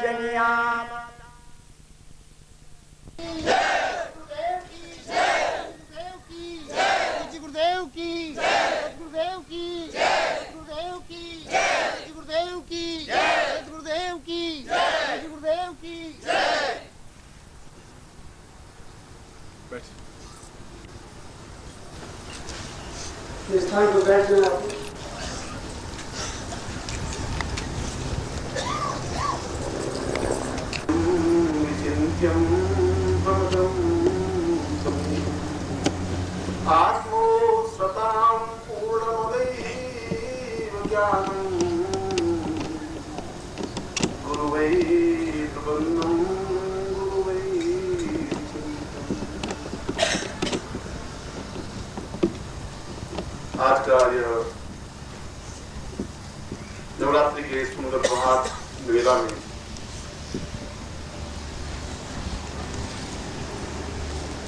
जनिया। गुरुदेव की गुरुदेव की गुरुदेव की गुरुदेव की गुरुदेव की गुरुदेव की। It's time to bed now. विचिन्त्यं पदं आत्मो सतां पूर्णमदैव ज्ञानं गुरुवै प्रपन्नं गुरुवै आज का यह नवरात्रि के सुंदर प्रभात मेला में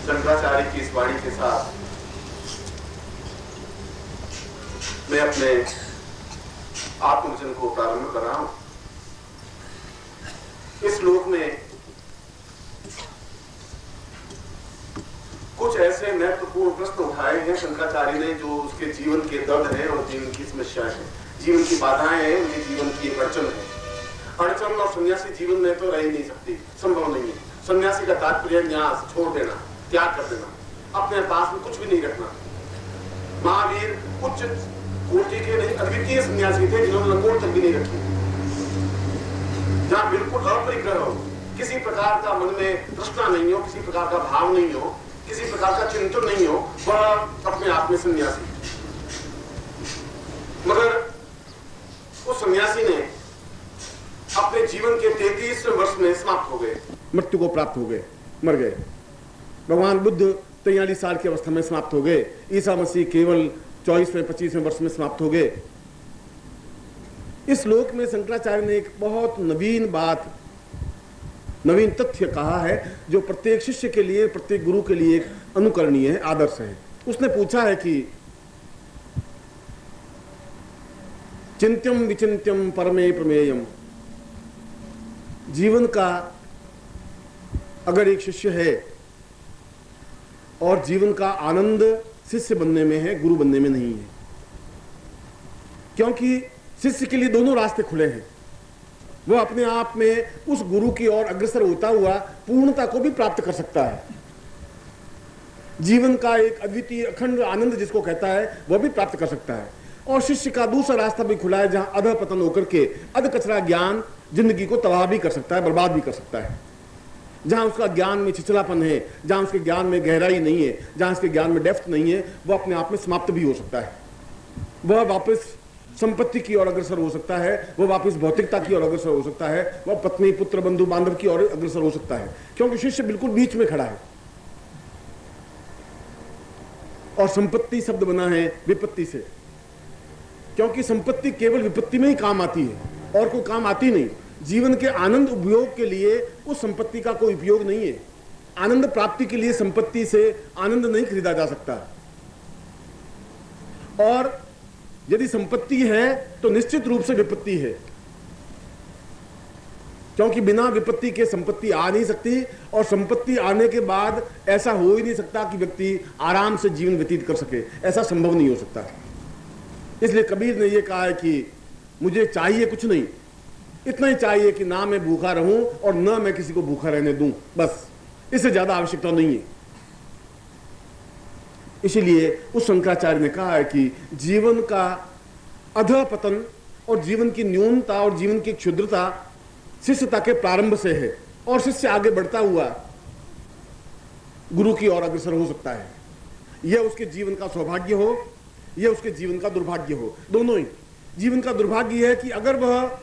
शंकराचार्य की इस वाणी के साथ मैं अपने आत्मवचन को प्रारंभ कर रहा हूं। इस श्लोक में कुछ ऐसे महत्वपूर्ण प्रश्न उठाए हैं शंकराचार्य ने, जो उसके जीवन के दर्द हैं और जीवन की समस्याएं हैं, जीवन की बाधाएं हैं, उनके जीवन की एक अड़चन है। अड़चन और सन्यासी जीवन में तो रह ही नहीं सकती, संभव नहीं है। सन्यासी का तात्पर्य न्यास, छोड़ देना, त्याग कर देना, अपने पास में कुछ भी नहीं रखना। महावीर उच्च कोटि के नहीं, अद्वितीय सन्यासी थे जिन्होंने लंगोट तक भी नहीं रखी। जहां बिल्कुल अपरिग्रह हो, किसी प्रकार का मन में तृष्णा नहीं हो, किसी प्रकार का भाव नहीं हो, किसी प्रकार का चिंतन नहीं हो, वह अपने आप में सन्यासी। मगर उस सन्यासी ने अपने जीवन के 33वें वर्ष में समाप्त हो गए, मृत्यु को प्राप्त हो गए, मर गए। भगवान बुद्ध 43 साल की अवस्था में समाप्त हो गए। ईसा मसीह केवल 24वें-25वें वर्ष में समाप्त हो गए। इस श्लोक में शंकराचार्य ने एक बहुत नवीन बात, नवीन तथ्य कहा है, जो प्रत्येक शिष्य के लिए, प्रत्येक गुरु के लिए एक अनुकरणीय है, आदर्श है। उसने पूछा है कि चिंत्यम विचिंत्यम परमे प्रमेयम, जीवन का अगर एक शिष्य है और जीवन का आनंद शिष्य बनने में है, गुरु बनने में नहीं है। क्योंकि शिष्य के लिए दोनों रास्ते खुले हैं। वह अपने आप में उस गुरु की ओर अग्रसर होता हुआ पूर्णता को भी प्राप्त कर सकता है, जीवन का एक अद्वितीय अखंड आनंद जिसको कहता है वह भी प्राप्त कर सकता है। और शिष्य का दूसरा रास्ता भी खुला है, जहां अध पतन होकर के अध कचरा ज्ञान जिंदगी को तबाह भी कर सकता है, बर्बाद भी कर सकता है। जहां उसका ज्ञान में छिछलापन है, जहां उसके ज्ञान में गहराई नहीं है, जहां उसके ज्ञान में डेप्थ नहीं है, वह अपने आप में समाप्त भी हो सकता है। वह वापस संपत्ति की ओर अग्रसर हो सकता है, वह वापस भौतिकता की ओर अग्रसर हो सकता है, वह पत्नी पुत्र बंधु बांधव की ओर अग्रसर हो सकता है, क्योंकि शिष्य बिल्कुल बीच में खड़ा है। और संपत्ति शब्द बना है विपत्ति से, क्योंकि संपत्ति केवल विपत्ति में ही काम आती है और कोई काम आती नहीं। जीवन के आनंद उपयोग के लिए उस संपत्ति का कोई उपयोग नहीं है। आनंद प्राप्ति के लिए संपत्ति से आनंद नहीं खरीदा जा सकता। और यदि संपत्ति है तो निश्चित रूप से विपत्ति है, क्योंकि बिना विपत्ति के संपत्ति आ नहीं सकती, और संपत्ति आने के बाद ऐसा हो ही नहीं सकता कि व्यक्ति आराम से जीवन व्यतीत कर सके। ऐसा संभव नहीं हो सकता। इसलिए कबीर ने यह कहा है कि मुझे चाहिए कुछ नहीं, इतना ही चाहिए कि ना मैं भूखा रहूं और ना मैं किसी को भूखा रहने दूं, बस, इससे ज्यादा आवश्यकता नहीं है। इसीलिए उस शंकराचार्य ने कहा है कि जीवन का अधःपतन और जीवन की न्यूनता और जीवन की क्षुद्रता शिष्यता के प्रारंभ से है, और शिष्य आगे बढ़ता हुआ गुरु की ओर अग्रसर हो सकता है। यह उसके जीवन का सौभाग्य हो, यह उसके जीवन का दुर्भाग्य हो, दोनों ही। जीवन का दुर्भाग्य है कि अगर वह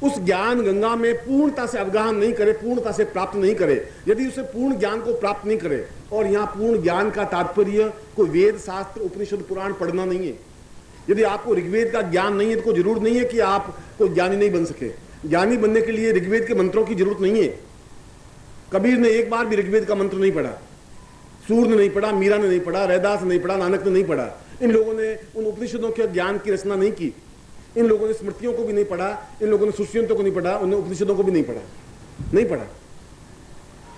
उस ज्ञान गंगा में पूर्णता से अवगाहन नहीं करे, पूर्णता से प्राप्त नहीं करे, यदि उसे पूर्ण ज्ञान को प्राप्त नहीं करे, और यहाँ पूर्ण ज्ञान का तात्पर्य कोई वेद शास्त्र उपनिषद पुराण पढ़ना नहीं है। यदि आपको ऋग्वेद का ज्ञान नहीं है तो जरूर नहीं है कि आप कोई ज्ञानी नहीं बन सके। ज्ञानी बनने के लिए ऋग्वेद के मंत्रों की जरूरत नहीं है। कबीर ने एक बार भी ऋग्वेद का मंत्र नहीं पढ़ा, सूर ने नहीं पढ़ा, मीरा ने नहीं पढ़ा, रैदास ने नहीं पढ़ा, नानक ने नहीं पढ़ा। इन लोगों ने उन उपनिषदों के ज्ञान की रचना नहीं की। इन लोगों ने स्मृतियों को भी नहीं पढ़ा, इन लोगों ने सुश्रियंतों को नहीं पढ़ा, उन्होंने उपनिषदों को भी नहीं पढ़ा।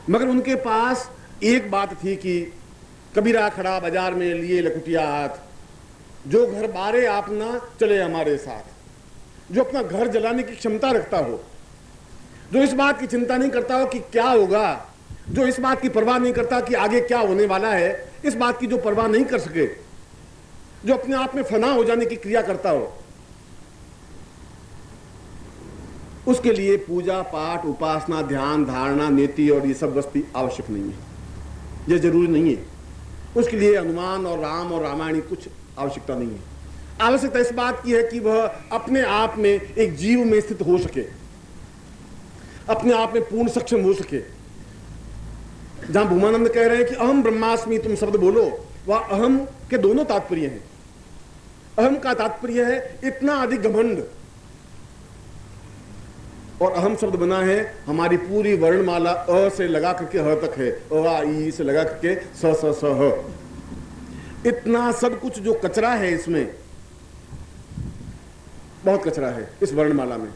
मगर उनके पास एक बात थी कि कबीरा खड़ा बाजार में लिए लकुटिया हाथ, जो घर बारे आपना चले हमारे साथ। जो अपना घर जलाने की क्षमता रखता हो, जो इस बात की चिंता नहीं करता हो कि क्या होगा, जो इस बात की परवाह नहीं करता कि आगे क्या होने वाला है, इस बात की जो परवाह नहीं कर सके, जो अपने आप में फना हो जाने की क्रिया करता हो, उसके लिए पूजा पाठ, उपासना, ध्यान, धारणा, नीति और ये सब वस्तु आवश्यक नहीं है, ये जरूरी नहीं है। उसके लिए हनुमान और राम और रामायण कुछ आवश्यकता नहीं है। आवश्यकता इस बात की है कि वह अपने आप में एक जीव में स्थित हो सके, अपने आप में पूर्ण सक्षम हो सके। जहां भूमानंद कह रहे हैं कि अहम ब्रह्मास्मि तुम शब्द बोलो, वह अहम के दोनों तात्पर्य हैं। अहम का तात्पर्य है इतना अधिक घमंड, और अहम शब्द बना है हमारी पूरी वर्णमाला अ से लगा करके ह तक है, अ आ ई से लगा करके स स स ह। इतना सब कुछ जो कचरा है इसमें, बहुत कचरा है इस वर्णमाला में।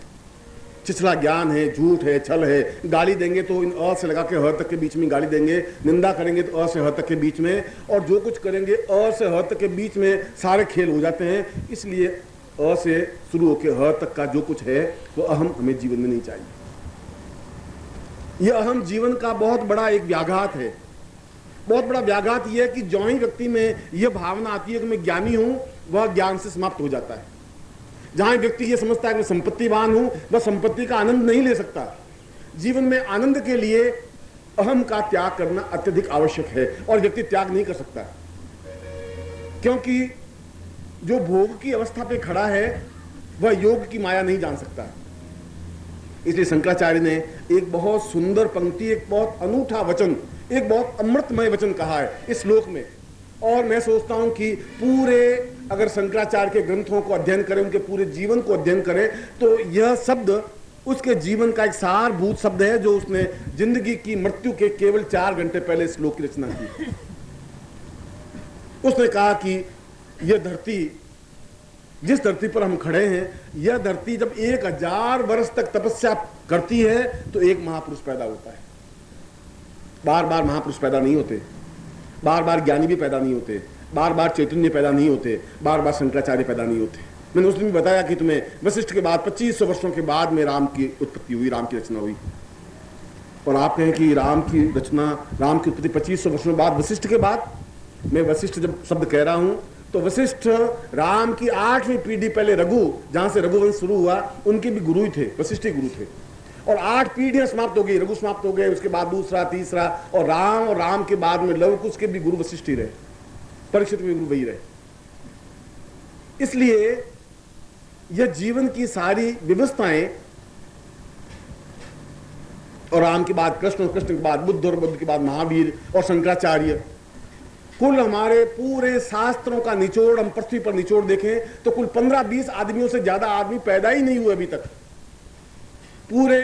छिछला ज्ञान है, झूठ है, छल है। गाली देंगे तो इन अ से लगा के ह तक के बीच में गाली देंगे, निंदा करेंगे तो अ से ह तक के बीच में, और जो कुछ करेंगे अ से ह तक के बीच में सारे खेल हो जाते हैं। इसलिए अ से शुरू होकर ह तक का जो कुछ है वो अहम हमें जीवन में नहीं चाहिए। यह अहम जीवन का बहुत बड़ा एक व्याघात है। बहुत बड़ा व्याघात यह है कि जो ही व्यक्ति में यह भावना आती है कि मैं ज्ञानी हूं, वह ज्ञान से समाप्त हो जाता है। जहां व्यक्ति ये समझता है कि मैं संपत्तिवान हूं, वह संपत्ति का आनंद नहीं ले सकता। जीवन में आनंद के लिए अहम का त्याग करना अत्यधिक आवश्यक है, और व्यक्ति त्याग नहीं कर सकता, क्योंकि जो भोग की अवस्था पे खड़ा है वह योग की माया नहीं जान सकता। इसलिए शंकराचार्य ने एक बहुत सुंदर पंक्ति, एक बहुत अनूठा वचन, एक बहुत अमृतमय वचन कहा है इस श्लोक में। और मैं सोचता हूं कि पूरे अगर शंकराचार्य के ग्रंथों को अध्ययन करें, उनके पूरे जीवन को अध्ययन करें, तो यह शब्द उसके जीवन का एक सारभूत शब्द है, जो उसने जिंदगी की मृत्यु के केवल 4 घंटे पहले इस श्लोक की रचना की। उसने कहा कि यह धरती, जिस धरती पर हम खड़े हैं, यह धरती जब 1000 वर्ष तक तपस्या करती है तो एक महापुरुष पैदा होता है। बार बार महापुरुष पैदा नहीं होते, बार बार ज्ञानी भी पैदा नहीं होते, बार बार चैतन्य पैदा नहीं होते, बार बार शंकराचार्य पैदा नहीं होते। मैंने उस दिन भी बताया कि तुम्हें वशिष्ठ के बाद 2500 वर्षों के बाद में राम की उत्पत्ति हुई, राम की रचना हुई। और आप कहें कि राम की रचना, राम की उत्पत्ति 2500 वर्षों बाद, वशिष्ठ के बाद। मैं वशिष्ठ जब शब्द कह रहा हूं तो वशिष्ठ राम की 8वीं पीढ़ी पहले, रघु, जहां से रघुवंश शुरू हुआ, उनके भी गुरु ही थे, वशिष्ठ ही गुरु थे। और 8 पीढ़ियां समाप्त हो गई, रघु समाप्त हो गए, उसके बाद दूसरा, तीसरा, और राम के बाद में लव कुश के भी गुरु वशिष्ठ ही रहे, परीक्षित भी गुरु वही रहे। इसलिए यह जीवन की सारी व्यवस्थाएं, और राम के बाद कृष्ण, और कृष्ण के बाद बुद्ध, और बुद्ध के बाद महावीर और शंकराचार्य, कुल हमारे पूरे शास्त्रों का निचोड़ हम पृथ्वी पर निचोड़ देखें तो कुल 15-20 आदमियों से ज्यादा आदमी पैदा ही नहीं हुए अभी तक। पूरे